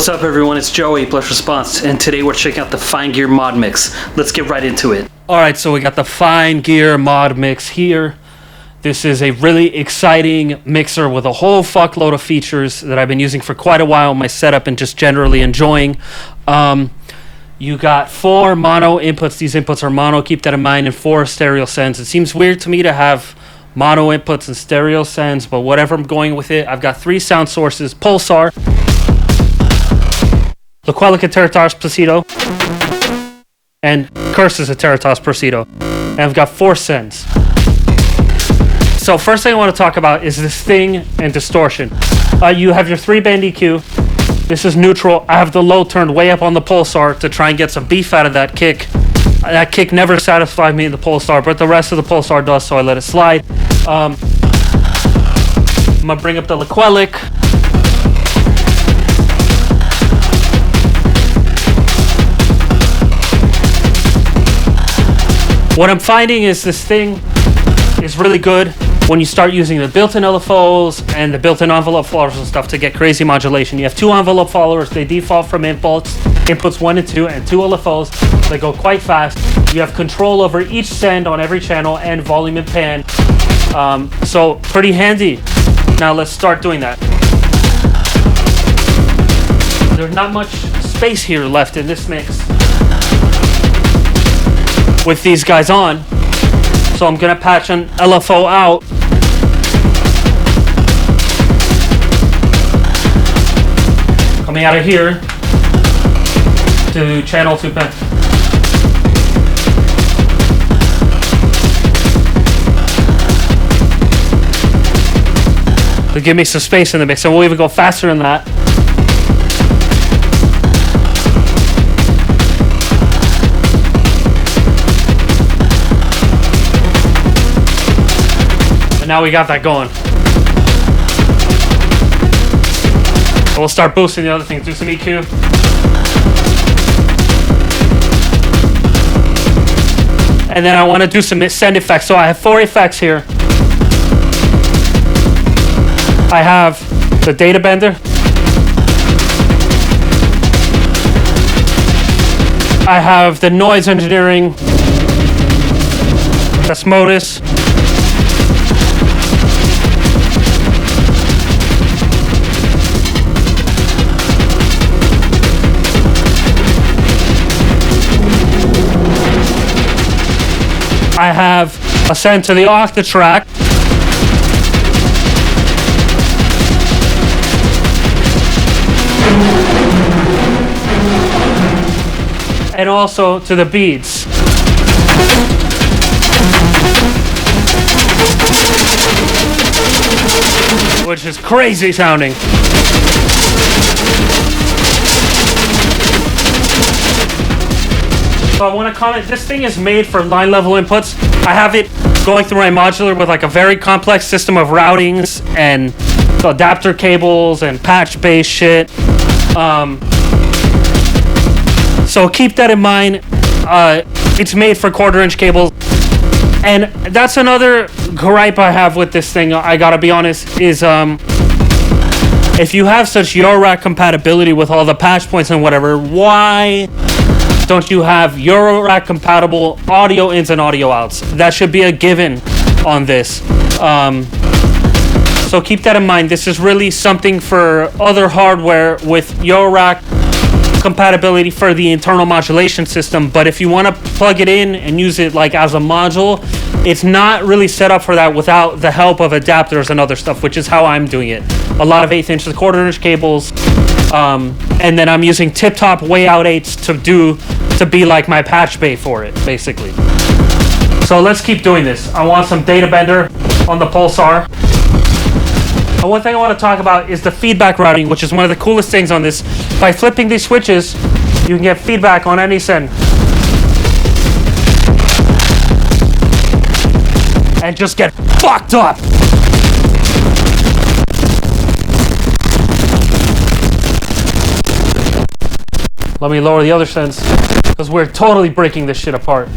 What's up everyone, it's Joey plus Response, and today we're checking out the Finegear Modmix. Let's get right into it. Alright, so we got the Finegear Modmix here. This is a really exciting mixer with a whole fuckload of features that I've been using for quite a while in my setup and just generally enjoying. You got 4 mono inputs. These inputs are mono, keep that in mind, and 4 stereo sends. It seems weird to me to have mono inputs and stereo sends, but whatever, I'm going with it. I've got 3 sound sources: Pulsar, Laquelica Territas Placido, and Curses a Territas Placido. And I've got 4 sends. So first thing I want to talk about is this thing and distortion. You have your 3-band EQ. This is neutral. I have the low turned way up on the Pulsar to try and get some beef out of that kick. That kick never satisfied me in the Pulsar, but the rest of the Pulsar does, so I let it slide. I'm gonna bring up the Laquelic. What I'm finding is this thing is really good when you start using the built-in LFOs and the built-in envelope followers and stuff to get crazy modulation. You have 2 envelope followers. They default from inputs 1 and 2, and 2 LFOs. They go quite fast. You have control over each send on every channel and volume and pan. So pretty handy. Now let's start doing that. There's not much space here left in this mix with these guys on, so I'm gonna patch an LFO out. Coming out of here to channel 2 pen. To give me some space in the mix, and we'll even go faster than that. Now we got that going. We'll start boosting the other things. Do some EQ. And then I want to do some send effects. So I have 4 effects here. I have the data bender. I have the noise engineering. That's Modus. I have a send to the Octatrack. And also to the beats. Which is crazy sounding. So I want to comment, this thing is made for line level inputs. I have it going through my modular with like a very complex system of routings and adapter cables and patch based shit. So keep that in mind. It's made for 1/4-inch cables. And that's another gripe I have with this thing, I gotta be honest, is if you have such Eurorack compatibility with all the patch points and whatever, why don't you have Eurorack compatible audio ins and audio outs? That should be a given on this. So keep that in mind. This is really something for other hardware with Eurorack compatibility for the internal modulation system, but if you want to plug it in and use it like as a module, it's not really set up for that without the help of adapters and other stuff, which is how I'm doing it. A lot of 1/8 inch to 1/4-inch cables, and then I'm using tip-top way out 8s to be like my patch bay for it, basically. So let's keep doing this. I want some data bender on the Pulsar. And one thing I want to talk about is the feedback routing, which is one of the coolest things on this. By flipping these switches, you can get feedback on any send. And just get fucked up. Let me lower the other sends, because we're totally breaking this shit apart.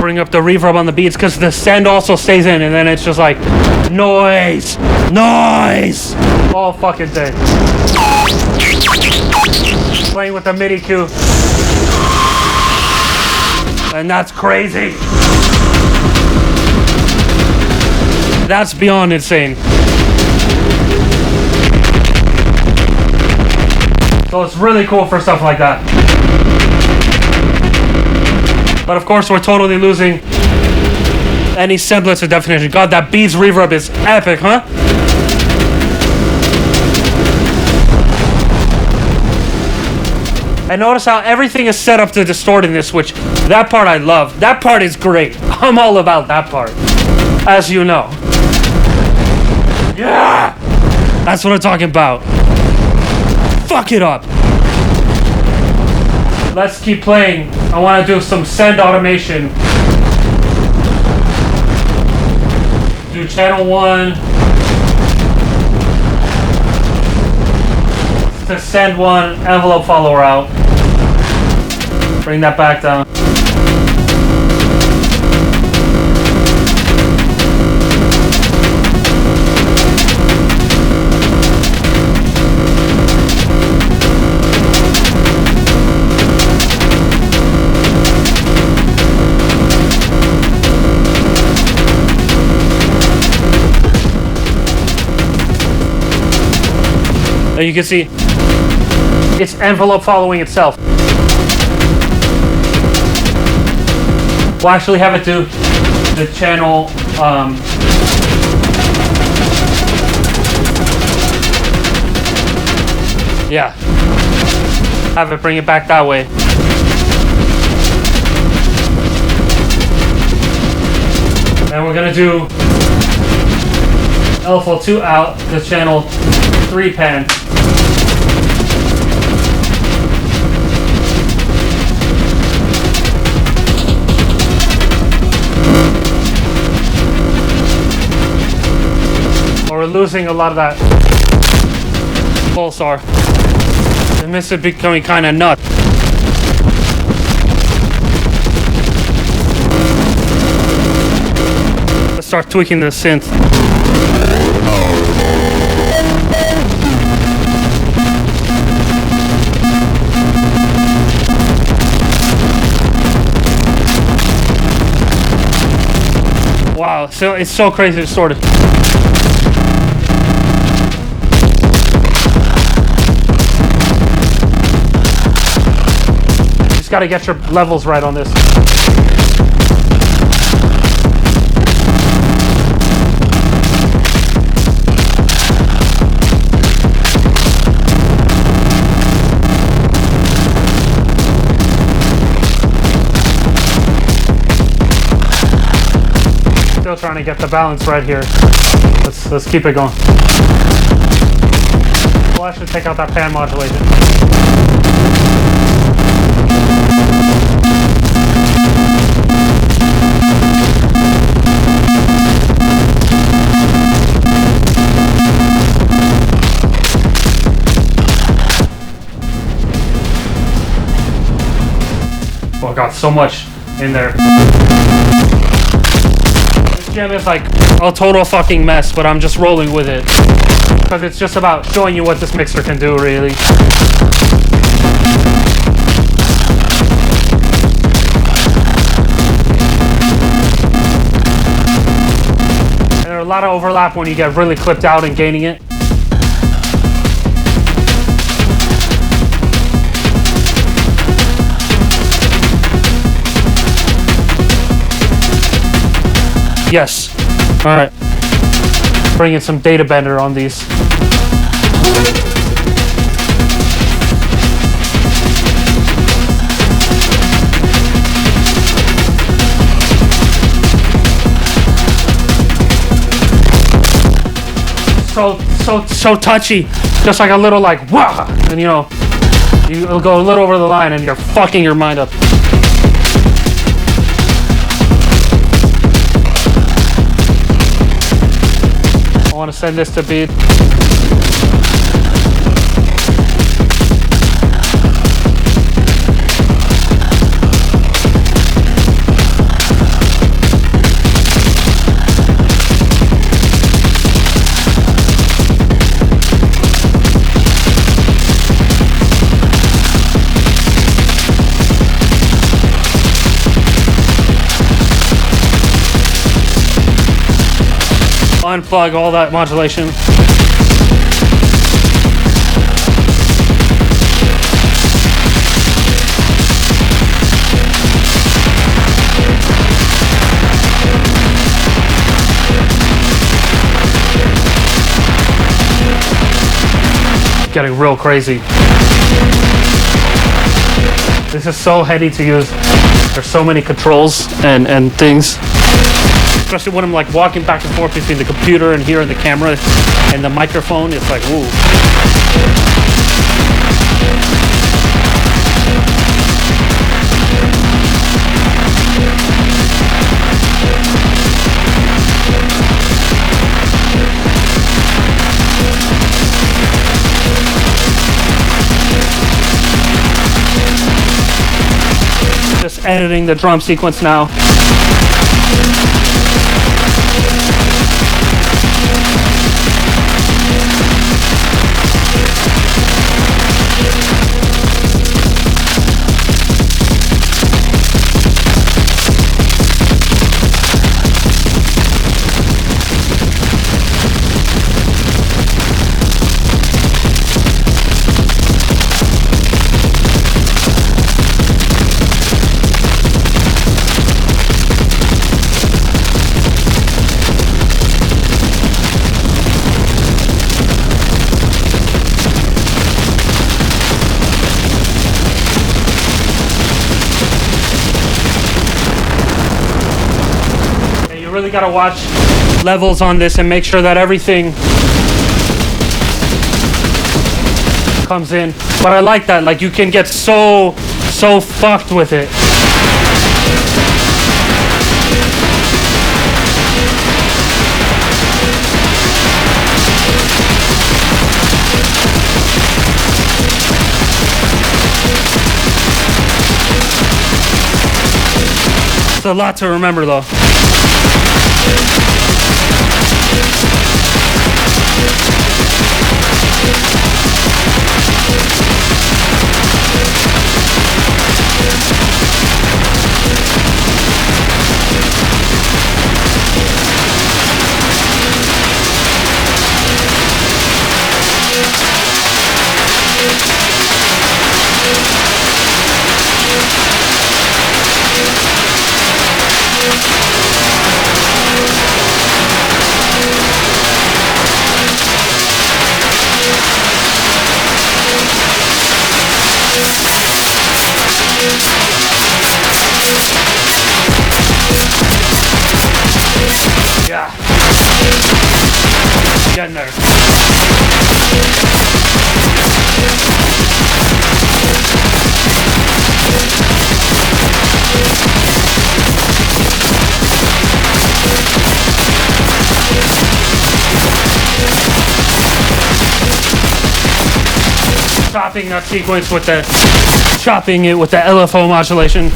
bring up the reverb on the beats because the send also stays in, and then it's just like noise all fucking day. Playing with the MIDI cue, and that's crazy. That's beyond insane. So it's really cool for stuff like that. But of course, we're totally losing any semblance of definition. God, that Beats reverb is epic, huh? And notice how everything is set up to distort in this, which that part I love. That part is great. I'm all about that part, as you know. Yeah! That's what I'm talking about. Fuck it up. Let's keep playing. I want to do some send automation. Do channel 1 to send 1 envelope follower out. Bring that back down. You can see it's envelope following itself. We'll actually have it do the channel yeah, have it bring it back that way. And we're gonna do LFO2 out the channel 3 pan. We're losing a lot of that pulsar. The mist is becoming kind of nuts. Let's start tweaking the synth. Wow, so it's so crazy distorted. Just gotta get your levels right on this. Still trying to get the balance right here. Let's keep it going. We'll actually take out that pan modulation. Oh, I got so much in there. This jam is like a total fucking mess, but I'm just rolling with it. Because it's just about showing you what this mixer can do, really. And there's a lot of overlap when you get really clipped out and gaining it. Yes. Alright. Bring in some data bender on these. So touchy. Just like a little like wah, and you know, you'll go a little over the line and you're fucking your mind up. I want to send this to beat. unplug all that modulation. Getting real crazy. This is so heady to use. There's so many controls and things. Especially when I'm like walking back and forth between the computer and here and the camera and the microphone. It's like, ooh. Just editing the drum sequence now. Really gotta watch levels on this and make sure that everything comes in. But I like that, like you can get so fucked with it. It's a lot to remember though. Yeah. Getting there. Chopping that sequence with the chopping it with the LFO modulation.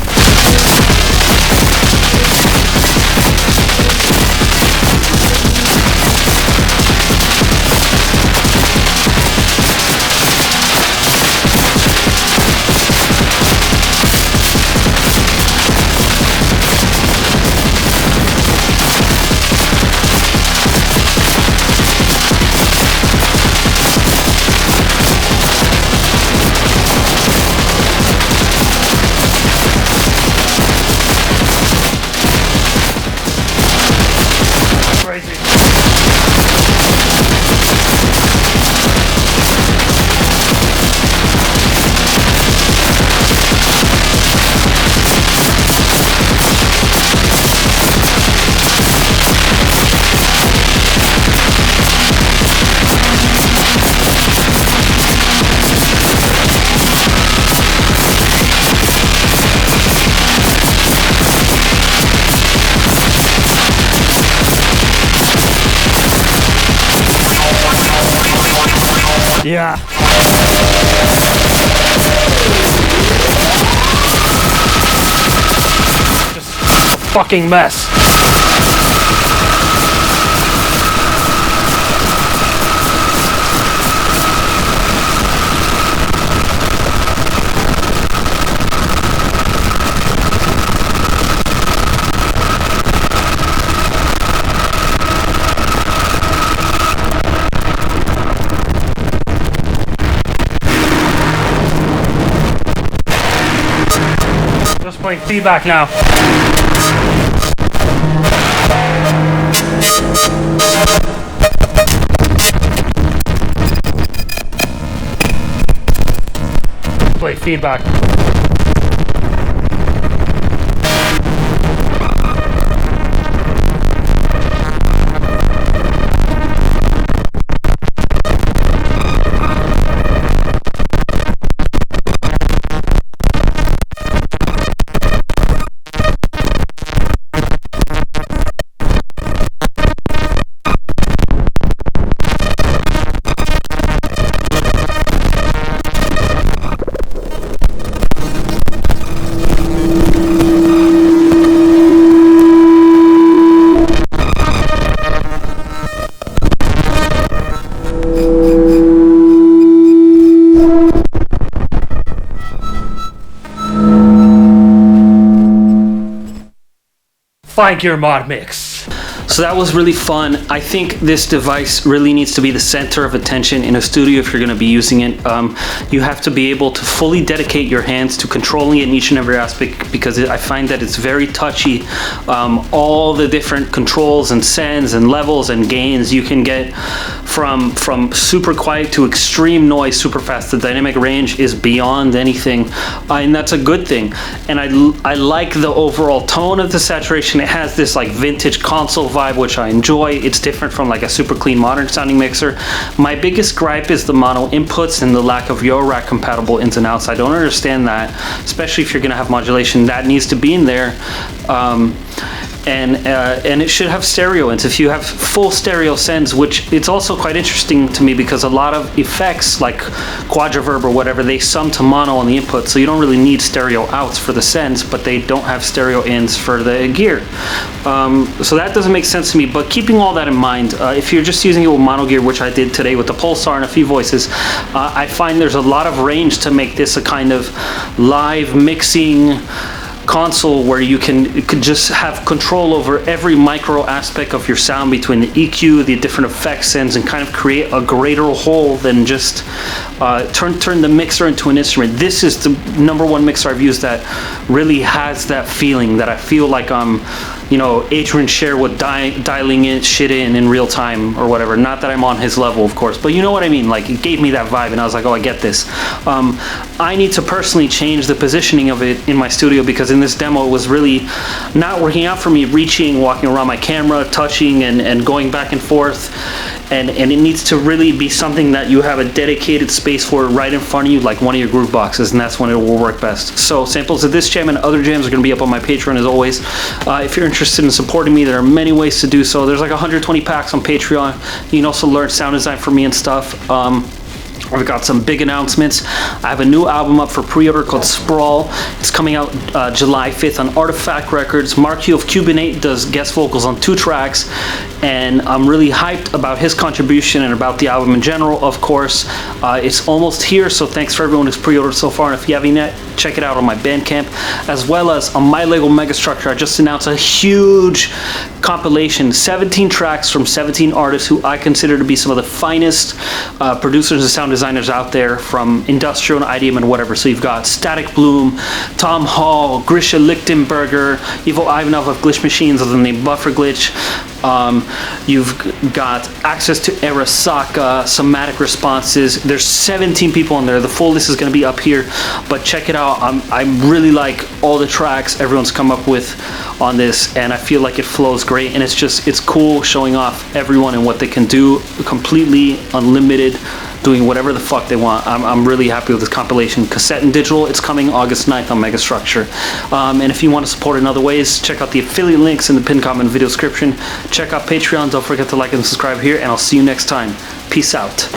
Yeah. Just a fucking mess. Playing feedback now. Play feedback. Finegear Modmix. So that was really fun. I think this device really needs to be the center of attention in a studio if you're going to be using it. You have to be able to fully dedicate your hands to controlling it in each and every aspect, because I find that it's very touchy. All the different controls and sends and levels and gains you can get from super quiet to extreme noise super fast. The dynamic range is beyond anything, and that's a good thing. And I like the overall tone of the saturation. It has this like vintage console vibe, which I enjoy. It's different from like a super clean modern sounding mixer. My biggest gripe is the mono inputs and the lack of Eurorack compatible ins and outs. I don't understand that, especially if you're gonna have modulation. That needs to be in there. And it should have stereo ins. If you have full stereo sends, which it's also quite interesting to me because a lot of effects like quadraverb or whatever, they sum to mono on the input, so you don't really need stereo outs for the sends, but they don't have stereo ins for the gear. So that doesn't make sense to me, but keeping all that in mind, if you're just using it with mono gear, which I did today with the Pulsar and a few voices, I find there's a lot of range to make this a kind of live mixing console where you could just have control over every micro aspect of your sound between the EQ, the different effect sends, and kind of create a greater whole than just turn the mixer into an instrument. This is the #1 mixer I've used that really has that feeling that I feel like I'm, you know, Adrian Sherwood dialing in shit in real time or whatever. Not that I'm on his level, of course, but you know what I mean. Like, it gave me that vibe, and I was like, oh, I get this. I need to personally change the positioning of it in my studio, because in this demo it was really not working out for me, reaching, walking around my camera, touching, and going back and forth. And it needs to really be something that you have a dedicated space for right in front of you, like one of your groove boxes, and that's when it will work best. So samples of this jam and other jams are going to be up on my Patreon as always. If you're interested in supporting me, there are many ways to do so. There's like 120 packs on Patreon. You can also learn sound design from me and stuff. I've got some big announcements. I have a new album up for pre-order called Sprawl. It's coming out July 5th on Artifact Records. Mark Hugh of Cubanate does guest vocals on 2 tracks, and I'm really hyped about his contribution and about the album in general, of course. It's almost here, so thanks for everyone who's pre-ordered so far, and if you haven't yet, check it out on my Bandcamp, as well as on my Lego Megastructure. I just announced a huge compilation, 17 tracks from 17 artists who I consider to be some of the finest producers and sound designers out there, from industrial and IDM and whatever. So you've got Static Bloom, Tom Hall, Grisha Lichtenberger, Ivo Ivanov of Glitch Machines with the name Buffer Glitch. You've got access to Arasaka, Somatic Responses. There's 17 people in there. The full list is going to be up here, but check it out. I really like all the tracks everyone's come up with on this, and I feel like it flows great, and it's cool showing off everyone and what they can do, completely unlimited, doing whatever the fuck they want. I'm really happy with this compilation. Cassette and digital, it's coming August 9th on Megastructure. And if you want to support in other ways, check out the affiliate links in the pinned comment video description. Check out Patreon. Don't forget to like and subscribe here, and I'll see you next time. Peace out.